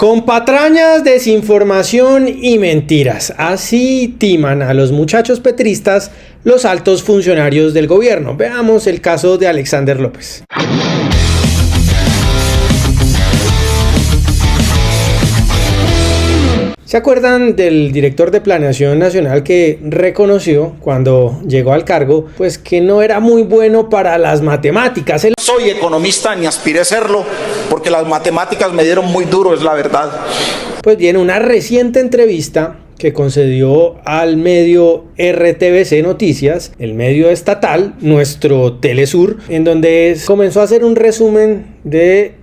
Con patrañas, desinformación y mentiras. Así timan a los muchachos petristas los altos funcionarios del gobierno. Veamos el caso de Alexander López. ¿Se acuerdan del director de Planeación Nacional que reconoció cuando llegó al cargo, pues que no era muy bueno para las matemáticas? Soy economista, ni aspiré a serlo, porque las matemáticas me dieron muy duro, es la verdad. Pues bien, una reciente entrevista que concedió al medio RTBC Noticias, el medio estatal, nuestro Telesur, en donde comenzó a hacer un resumen de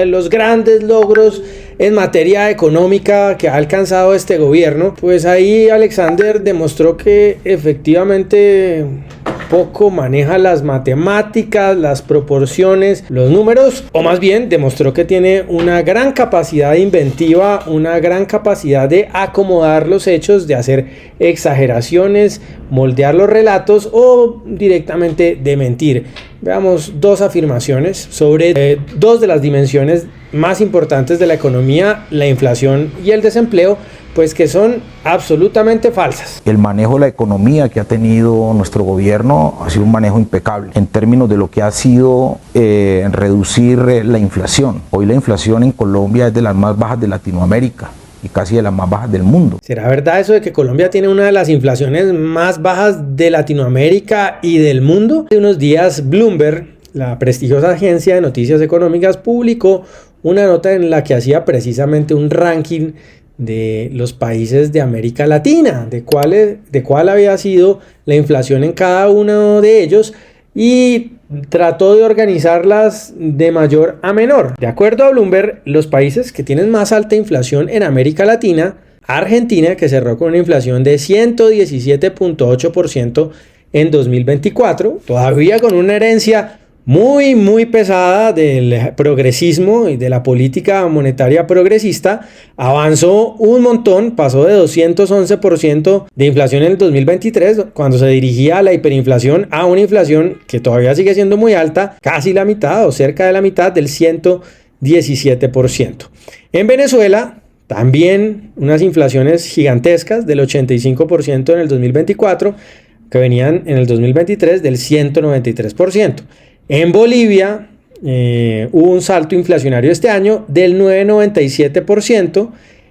los grandes logros en materia económica que ha alcanzado este gobierno. Pues ahí Alexander demostró que efectivamente poco maneja las matemáticas, las proporciones, los números, o más bien demostró que tiene una gran capacidad inventiva, una gran capacidad de acomodar los hechos, de hacer exageraciones, moldear los relatos o directamente de mentir. Veamos dos afirmaciones sobre dos de las dimensiones más importantes de la economía, la inflación y el desempleo, pues que son absolutamente falsas. El manejo de la economía que ha tenido nuestro gobierno ha sido un manejo impecable en términos de lo que ha sido reducir la inflación. Hoy la inflación en Colombia es de las más bajas de Latinoamérica y casi de las más bajas del mundo. ¿Será verdad eso de que Colombia tiene una de las inflaciones más bajas de Latinoamérica y del mundo? Hace unos días Bloomberg, la prestigiosa agencia de noticias económicas, publicó una nota en la que hacía precisamente un ranking de los países de América Latina, de cuál había sido la inflación en cada uno de ellos, y trató de organizarlas de mayor a menor. De acuerdo a Bloomberg, los países que tienen más alta inflación en América Latina: Argentina, que cerró con una inflación de 117.8% en 2024, todavía con una herencia muy pesada del progresismo y de la política monetaria progresista. Avanzó un montón, pasó de 211% de inflación en el 2023, cuando se dirigía a la hiperinflación, a una inflación que todavía sigue siendo muy alta, casi la mitad o cerca de la mitad, del 117%. En Venezuela, también unas inflaciones gigantescas del 85% en el 2024, que venían en el 2023 del 193%. En Bolivia hubo un salto inflacionario este año del 9,97%.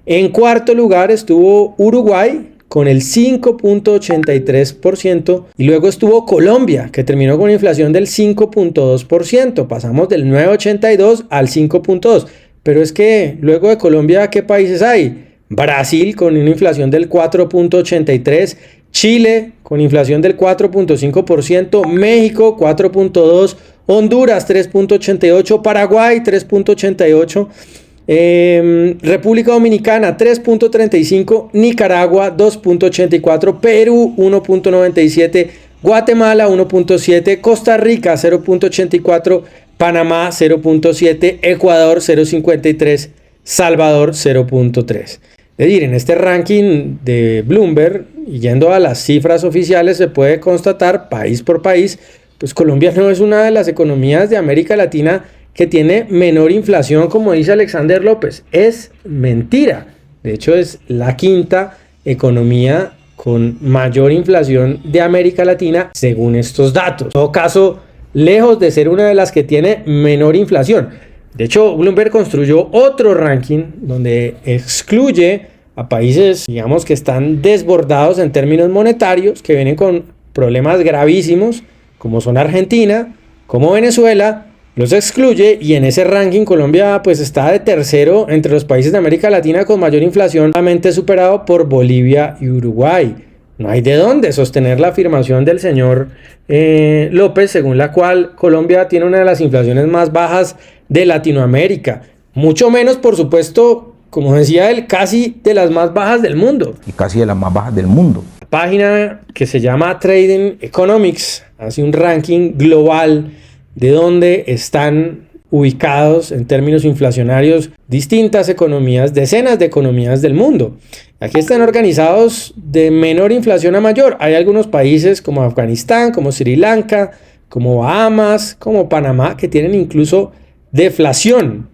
En cuarto lugar estuvo Uruguay con el 5,83%. Y luego estuvo Colombia, que terminó con una inflación del 5,2%. Pasamos del 9,82 al 5,2%. Pero es que luego de Colombia, ¿qué países hay? Brasil con una inflación del 4,83%. Chile con inflación del 4,5%, México 4,2%, Honduras 3,88%, Paraguay 3,88%, República Dominicana 3,35%, Nicaragua 2,84%, Perú 1,97%, Guatemala 1,7%, Costa Rica 0,84%, Panamá 0,7%, Ecuador 0,53%, Salvador 0,3%. Es decir, en este ranking de Bloomberg, y yendo a las cifras oficiales, se puede constatar país por país, pues Colombia no es una de las economías de América Latina que tiene menor inflación, como dice Alexander López. Es mentira. De hecho, es la quinta economía con mayor inflación de América Latina, según estos datos. En todo caso, lejos de ser una de las que tiene menor inflación. De hecho, Bloomberg construyó otro ranking donde excluye a países, digamos, que están desbordados en términos monetarios, que vienen con problemas gravísimos, como son Argentina, como Venezuela, los excluye, y en ese ranking Colombia pues está de tercero entre los países de América Latina con mayor inflación, solamente superado por Bolivia y Uruguay. No hay de dónde sostener la afirmación del señor López, según la cual Colombia tiene una de las inflaciones más bajas de Latinoamérica. Mucho menos, por supuesto, como decía él, casi de las más bajas del mundo. Y casi de las más bajas del mundo. La página que se llama Trading Economics hace un ranking global de dónde están ubicados en términos inflacionarios distintas economías, decenas de economías del mundo. Aquí están organizados de menor inflación a mayor. Hay algunos países como Afganistán, como Sri Lanka, como Bahamas, como Panamá, que tienen incluso deflación.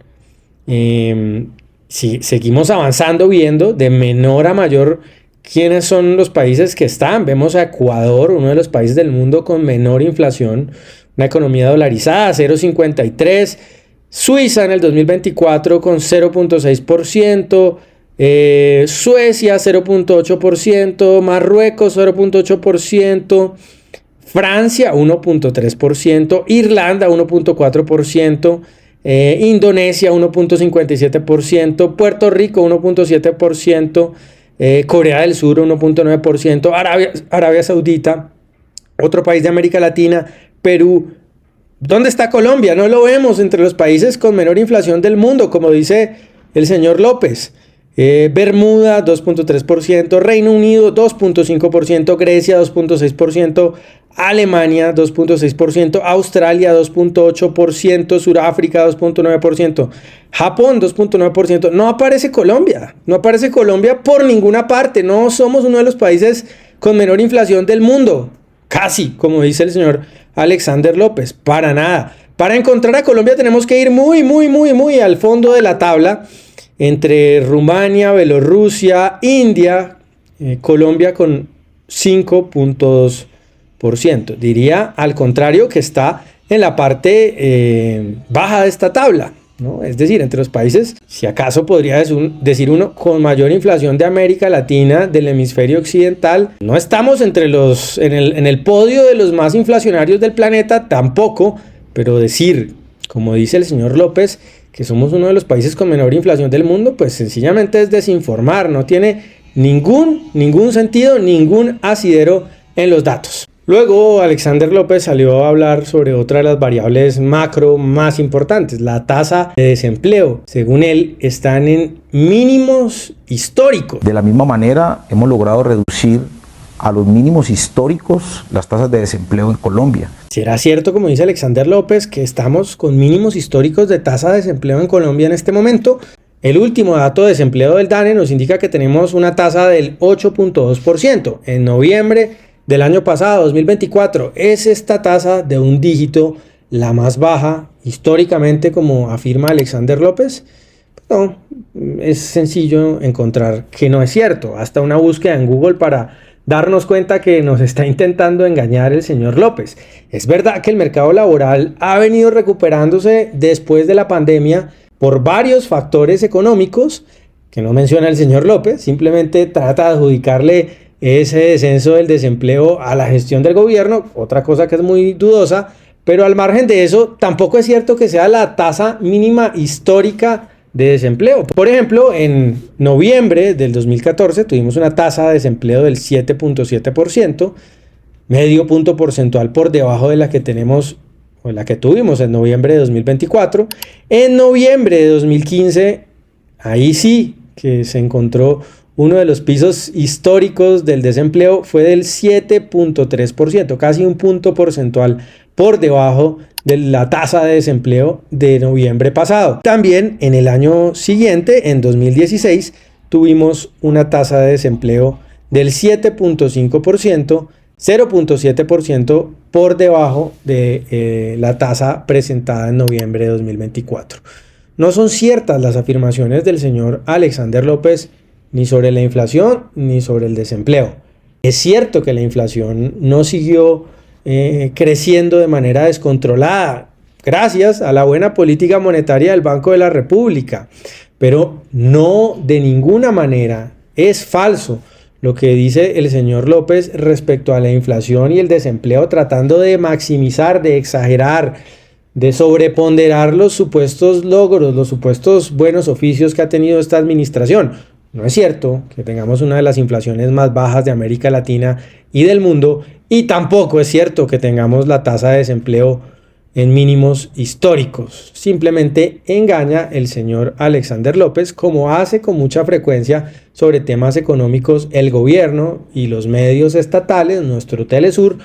si seguimos avanzando viendo de menor a mayor quiénes son los países que están. Vemos a Ecuador, uno de los países del mundo con menor inflación, una economía dolarizada, 0,53%. Suiza en el 2024 con 0,6%. Suecia 0,8%. Marruecos 0,8%. Francia 1,3%. Irlanda 1,4%. Indonesia 1,57%. Puerto Rico 1,7%. Corea del Sur 1,9%. Arabia Saudita, otro país de América Latina. Perú. ¿Dónde está Colombia? No lo vemos entre los países con menor inflación del mundo, como dice el señor López. Bermuda 2,3%, Reino Unido 2,5%, Grecia 2,6%, Alemania 2,6%, Australia 2,8%, Sudáfrica 2,9%, Japón 2,9%. No aparece Colombia, no aparece Colombia por ninguna parte. No somos uno de los países con menor inflación del mundo, casi, como dice el señor Alexander López, para nada. Para encontrar a Colombia tenemos que ir muy al fondo de la tabla, entre Rumania, Bielorrusia, India, Colombia con 5,2%. Diría al contrario que está en la parte baja de esta tabla, ¿no? Es decir, entre los países, si acaso podría decir uno, con mayor inflación de América Latina, del hemisferio occidental. No estamos entre en el podio de los más inflacionarios del planeta, tampoco, pero decir, como dice el señor López, que somos uno de los países con menor inflación del mundo, pues sencillamente es desinformar, no tiene ningún sentido, ningún asidero en los datos. Luego Alexander López salió a hablar sobre otra de las variables macro más importantes, la tasa de desempleo. Según él, están en mínimos históricos. De la misma manera, hemos logrado reducir a los mínimos históricos las tasas de desempleo en Colombia. ¿Será cierto, como dice Alexander López, que estamos con mínimos históricos de tasa de desempleo en Colombia en este momento? El último dato de desempleo del DANE nos indica que tenemos una tasa del 8,2%. En noviembre del año pasado, 2024, es esta tasa de un dígito la más baja históricamente, como afirma Alexander López. No, es sencillo encontrar que no es cierto. Hasta una búsqueda en Google para darnos cuenta que nos está intentando engañar el señor López. Es verdad que el mercado laboral ha venido recuperándose después de la pandemia por varios factores económicos que no menciona el señor López, simplemente trata de adjudicarle ese descenso del desempleo a la gestión del gobierno, otra cosa que es muy dudosa, pero al margen de eso, tampoco es cierto que sea la tasa mínima histórica de desempleo. Por ejemplo, en noviembre del 2014 tuvimos una tasa de desempleo del 7,7%, medio punto porcentual por debajo de la que tenemos o la que tuvimos en noviembre de 2024. En noviembre de 2015, ahí sí que se encontró uno de los pisos históricos del desempleo, fue del 7,3%, casi un punto porcentual por debajo de la tasa de desempleo de noviembre pasado. También en el año siguiente, en 2016, tuvimos una tasa de desempleo del 7,5%, 0,7% por debajo de la tasa presentada en noviembre de 2024. No son ciertas las afirmaciones del señor Alexander López ni sobre la inflación ni sobre el desempleo. Es cierto que la inflación no siguió creciendo de manera descontrolada gracias a la buena política monetaria del Banco de la República, pero no de ninguna manera es falso lo que dice el señor López respecto a la inflación y el desempleo, tratando de maximizar, de exagerar, de sobreponderar los supuestos logros, los supuestos buenos oficios que ha tenido esta administración. No es cierto que tengamos una de las inflaciones más bajas de América Latina y del mundo, y tampoco es cierto que tengamos la tasa de desempleo en mínimos históricos. Simplemente engaña el señor Alexander López, como hace con mucha frecuencia sobre temas económicos el gobierno y los medios estatales, nuestro Telesur,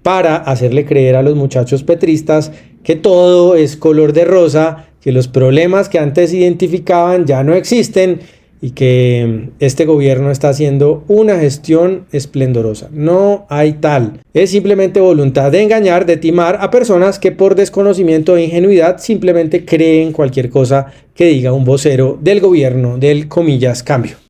para hacerle creer a los muchachos petristas que todo es color de rosa, que los problemas que antes identificaban ya no existen y que este gobierno está haciendo una gestión esplendorosa. No hay tal. Es simplemente voluntad de engañar, de timar a personas que por desconocimiento e ingenuidad simplemente creen cualquier cosa que diga un vocero del gobierno del comillas cambio.